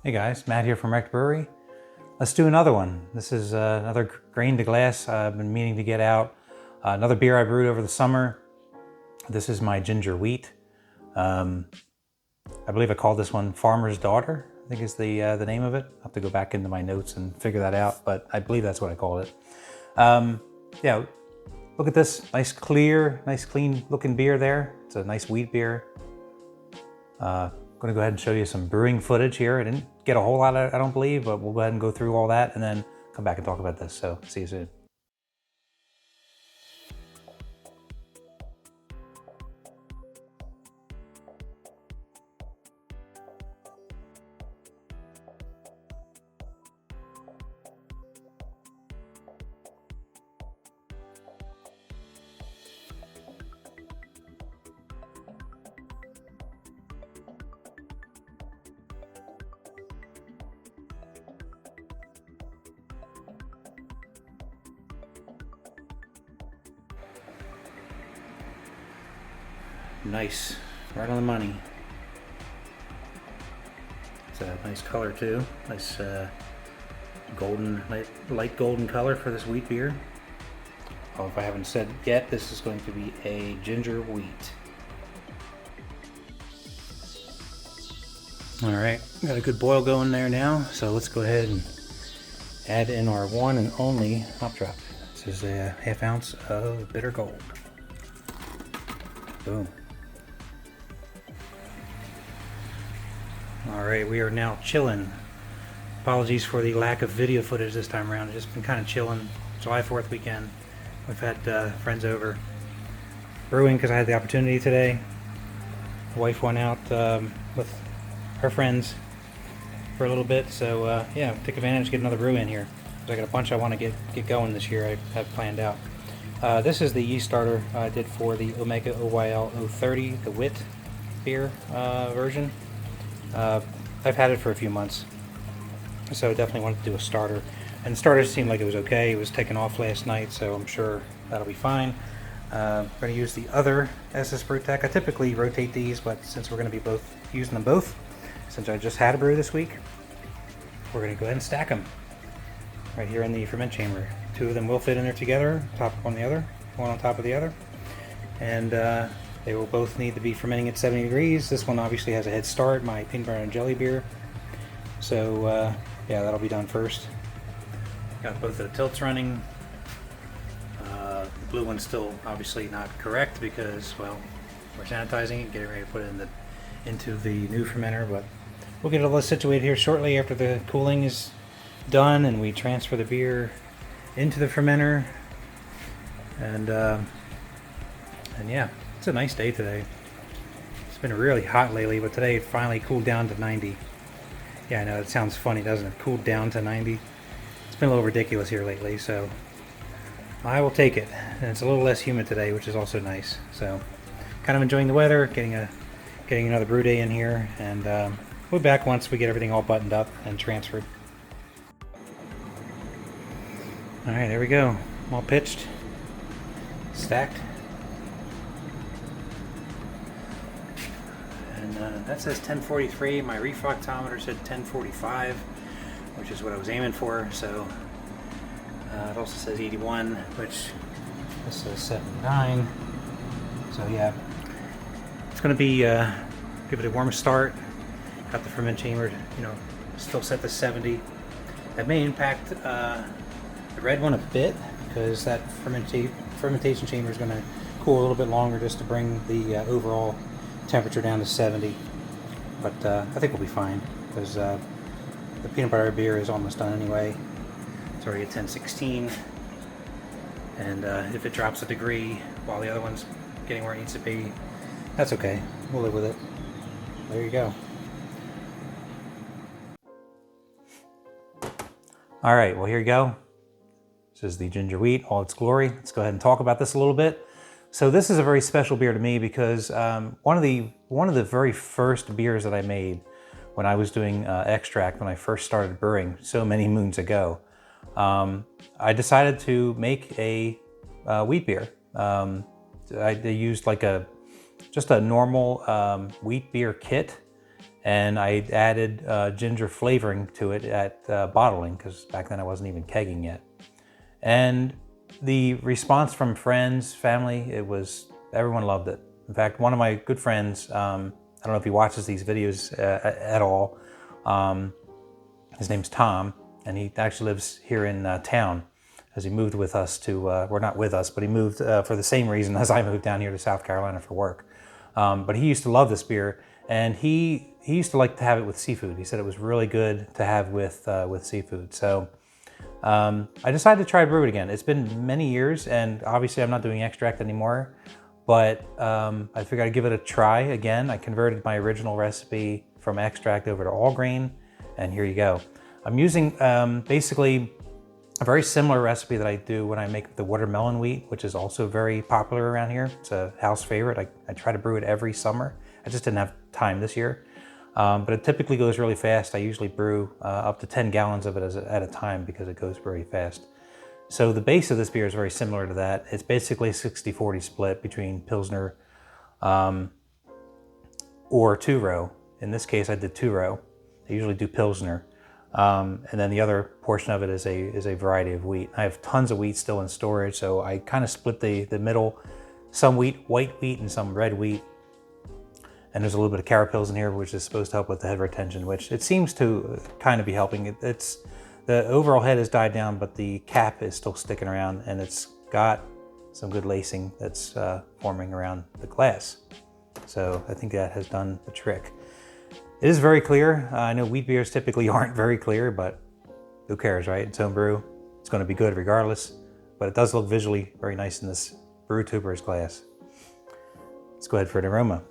Hey guys, Matt here from Wrecked Brewery. Let's do another one. This is another grain to glass I've been meaning to get out. Another beer I brewed over the summer. This is my ginger wheat. I believe I called this one Farmer's Daughter, I think is the name of it. I'll have to go back into my notes and figure that out, but I believe that's what I called it. Yeah, look at this, nice clear, nice clean looking beer there. It's a nice wheat beer. I'm going to go ahead and show you some brewing footage here. I didn't get a whole lot of it, I don't believe, but we'll go ahead and go through all that and then come back and talk about this. So see you soon. Nice, right on the money. It's a nice color too. Nice golden, light golden color for this wheat beer. Oh, if I haven't said yet, this is going to be a ginger wheat. All right, got a good boil going there now. So let's go ahead and add in our one and only hop drop. This is a ½ ounce of bitter gold. Boom. All right, we are now chilling. Apologies for the lack of video footage this time around. I've just been kind of chilling. July 4th weekend. We've had friends over brewing because I had the opportunity today. The wife went out with her friends for a little bit, so yeah, take advantage, get another brew in here. I got a bunch I want to get going this year. I have planned out. This is the yeast starter I did for the Omega OYL 030, the wit beer version. I've had it for a few months, so definitely wanted to do a starter. And the starter seemed like it was okay. It was taken off last night, so I'm sure that'll be fine. I'm going to use the other SS Brewtech. I typically rotate these, but since we're going to be using them both, since I just had a brew this week, we're going to go ahead and stack them right here in the ferment chamber. Two of them will fit in there together, top on the other, one on top of the other. And they will both need to be fermenting at 70 degrees. This one obviously has a head start, my peanut butter and jelly beer. So yeah, that'll be done first. Got both of the tilts running. The blue one's still obviously not correct because, well, we're sanitizing it, getting ready to put it into the new fermenter, but we'll get all this situated here shortly after the cooling is done and we transfer the beer into the fermenter. And yeah, it's a nice day today. It's been really hot lately, but today it finally cooled down to 90. Yeah, I know, it sounds funny, doesn't it? Cooled down to 90. It's been a little ridiculous here lately, so I will take it. And it's a little less humid today, which is also nice. So kind of enjoying the weather, getting another brew day in here, and we'll be back once we get everything all buttoned up and transferred. All right, there we go. All pitched, stacked. And that says 1043. My refractometer said 1045, which is what I was aiming for. So it also says 81, which this says 79. So yeah, it's going to be give it a warm start. Got the ferment chamber, still set to 70. That may impact the red one a bit because that fermentation chamber is going to cool a little bit longer just to bring the overall temperature down to 70. But I think we'll be fine because the peanut butter beer is almost done anyway. It's already at 1016, and if it drops a degree while the other one's getting where it needs to be, that's okay. We'll live with it. There you go. All right, well, here you go. This is the ginger wheat, all its glory. Let's go ahead and talk about this a little bit. So this is a very special beer to me because one of the very first beers that I made when I was doing extract, when I first started brewing so many moons ago, I decided to make a wheat beer. I used like just a normal wheat beer kit, and I added ginger flavoring to it at bottling, because back then I wasn't even kegging yet. And the response from friends, family, everyone loved it. In fact, one of my good friends, I don't know if he watches these videos at all, his name's Tom, and he actually lives here in town, as he moved with us to, well, not with us, but he moved for the same reason as I moved down here to South Carolina for work. But he used to love this beer, and he used to like to have it with seafood. He said it was really good to have with seafood. So I decided to try to brew it again. It's been many years, and obviously I'm not doing extract anymore, but I figured I'd give it a try again. I converted my original recipe from extract over to all grain, and here you go. I'm using basically a very similar recipe that I do when I make the watermelon wheat, which is also very popular around here. It's a house favorite. I try to brew it every summer. I just didn't have time this year. But it typically goes really fast. I usually brew up to 10 gallons of it at a time because it goes very fast. So the base of this beer is very similar to that. It's basically a 60-40 split between Pilsner or two-row. In this case, I did two-row. I usually do Pilsner. And then the other portion of it is a variety of wheat. I have tons of wheat still in storage, so I kind of split the middle, some white wheat and some red wheat. And there's a little bit of carapils in here, which is supposed to help with the head retention, which it seems to kind of be helping. The overall head has died down, but the cap is still sticking around, and it's got some good lacing that's forming around the glass. So I think that has done the trick. It is very clear. I know wheat beers typically aren't very clear, but who cares, right? It's homebrew. It's going to be good regardless, but it does look visually very nice in this brewtubers glass. Let's go ahead for an aroma.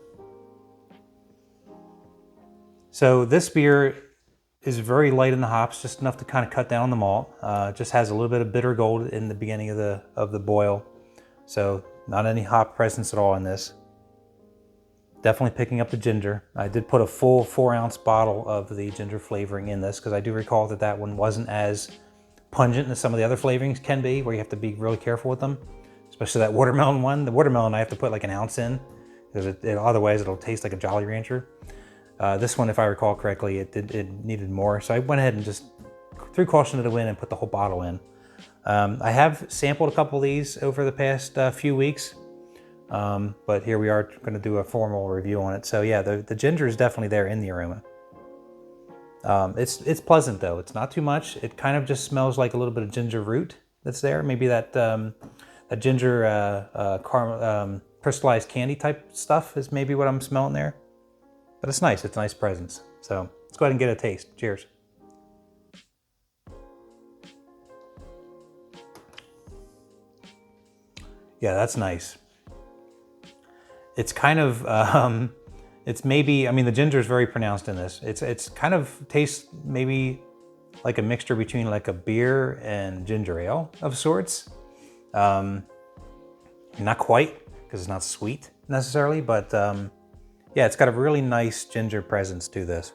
So this beer is very light in the hops, just enough to kind of cut down the malt. Just has a little bit of bitter gold in the beginning of the boil. So not any hop presence at all in this. Definitely picking up the ginger. I did put a full 4-ounce bottle of the ginger flavoring in this because I do recall that one wasn't as pungent as some of the other flavorings can be, where you have to be really careful with them, especially that watermelon one. The watermelon I have to put like an ounce in because otherwise it'll taste like a Jolly Rancher. This one, if I recall correctly, it needed more, so I went ahead and just threw caution to the wind and put the whole bottle in. I have sampled a couple of these over the past few weeks. But here we are going to do a formal review on it. So yeah, the ginger is definitely there in the aroma. It's pleasant though. It's not too much. It kind of just smells like a little bit of ginger root that's there. Maybe that ginger crystallized candy type stuff is maybe what I'm smelling there. But it's nice. It's a nice presence. So let's go ahead and get a taste. Cheers. Yeah, that's nice. It's kind of, it's maybe, I mean, the ginger is very pronounced in this. It's kind of tastes maybe like a mixture between like a beer and ginger ale of sorts. Not quite, because it's not sweet necessarily, but yeah, it's got a really nice ginger presence to this.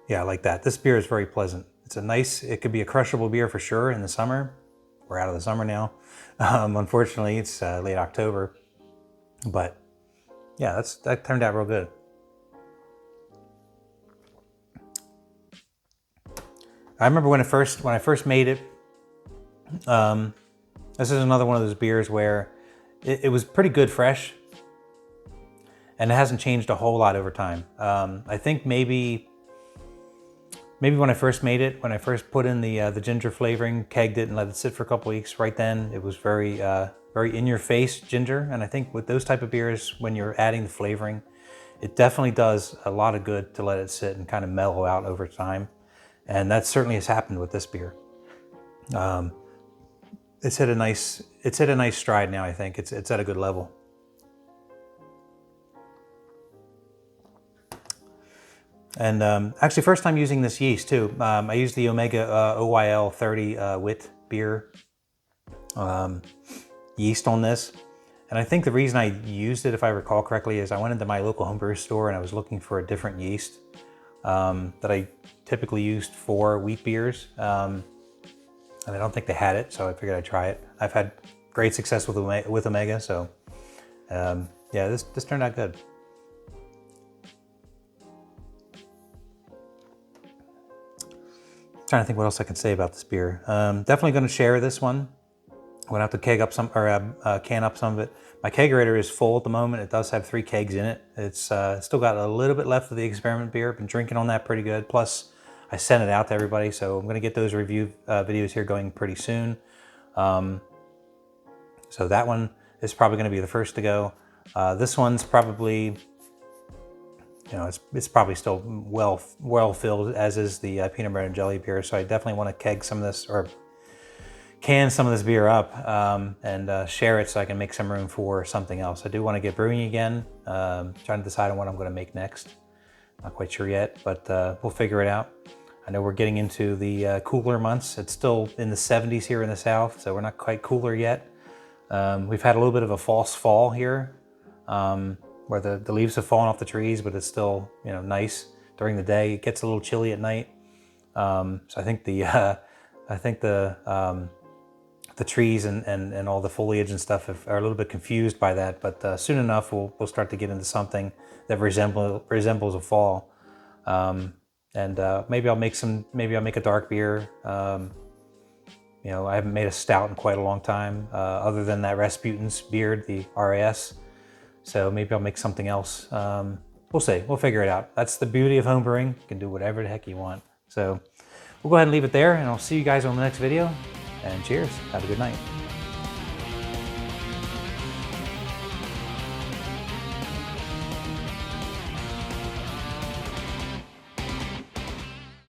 Yeah, I like that. This beer is very pleasant. It's it could be a crushable beer for sure in the summer. We're out of the summer now. Unfortunately, it's late October, but yeah, that turned out real good. I remember when I first made it. This is another one of those beers where it was pretty good fresh, and it hasn't changed a whole lot over time. I think maybe when I first made it, when I first put in the ginger flavoring, kegged it and let it sit for a couple weeks, right then it was very in-your-face ginger. And I think with those type of beers, when you're adding the flavoring, it definitely does a lot of good to let it sit and kind of mellow out over time. And that certainly has happened with this beer. It's hit a nice stride now. I think it's at a good level. And actually, first time using this yeast too. I used the Omega OYL 30 wit beer yeast on this. And I think the reason I used it, if I recall correctly, is I went into my local homebrew store and I was looking for a different yeast that I typically used for wheat beers. And I don't think they had it, so I figured I'd try it. I've had great success with Omega, so Yeah, this turned out good. Trying to think what else I can say about this beer. Definitely going to share this one. I'm going to have to keg up some, or can up some of it. My kegerator is full at the moment. It does have 3 kegs in it. It's still got a little bit left of the experiment beer. Been drinking on that pretty good. Plus, I sent it out to everybody, so I'm going to get those review videos here going pretty soon. So that one is probably going to be the first to go. This one's probably, you know, it's probably still well filled, as is the peanut butter and jelly beer. So I definitely want to keg some of this, or can some of this beer up and share it so I can make some room for something else. I do want to get brewing again. Trying to decide on what I'm going to make next. Not quite sure yet, but we'll figure it out. I know we're getting into the cooler months. It's still in the 70s here in the South, so we're not quite cooler yet. We've had a little bit of a false fall here, where the leaves have fallen off the trees, but it's still, you know, nice during the day. It gets a little chilly at night. So I think the trees and all the foliage and stuff are a little bit confused by that, but soon enough we'll start to get into something that resembles a fall. Maybe I'll make a dark beer. You know, I haven't made a stout in quite a long time, other than that Rasputin's beard, the RAS. So maybe I'll make something else. We'll see. We'll figure it out. That's the beauty of homebrewing. You can do whatever the heck you want. So we'll go ahead and leave it there, and I'll see you guys on the next video. And cheers. Have a good night.